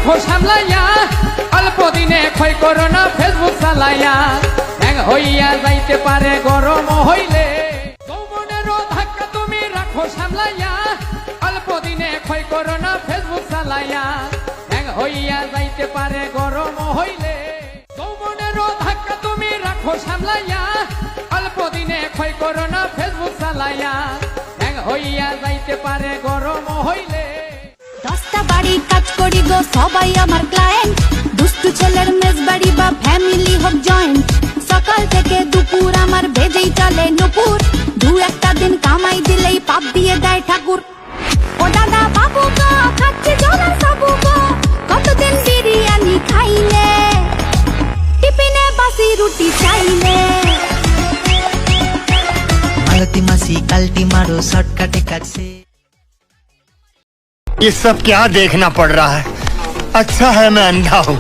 রাখো সামলাইয়া অল্প দিনে ক্ষয় করো না ফেসবুক চালাইয়া ব্যাং হইয়া যাইতে পারে গরম হইলে যৌবনেরও ধাক্কা তুমি রাখো সামলাইয়া অল্প দিনে ক্ষয় করো না ফেসবুক চালাইয়া ব্যাং হইয়া যাইতে পারে গরম হইলে যৌবনেরও ধাক্কা তুমি রাখো সামলাইয়া অল্প দিনে ক্ষয় করো না ফেসবুক চালাইয়া ব্যাং হইয়া যাইতে পারে গরম হইলে 10টা বাড়ি কাজ করি গো সবাই আমার ক্লায়েন্ট দুষ্টু ছেলের মেজ বাড়ি বা ফ্যামিলি হোক জয়েন্ট সকাল থেকে দুপুর আমার বেজেই চলে নুপুর দু একটা দিন কামাই দিলেই পাপ দিয়ে দেয় ঠাকুর ও দাদা বাবু গো খাচ্ছে জলার সাবু গো কতদিন বিরিয়ানি খাইলে টিফিনে বাসি রুটি চাইলে मालती मासी कल्टी मारो शॉर्टकट कट से। ये सब क्या देखना पड़ रहा है। अच्छा है मैं अंधा हूँ।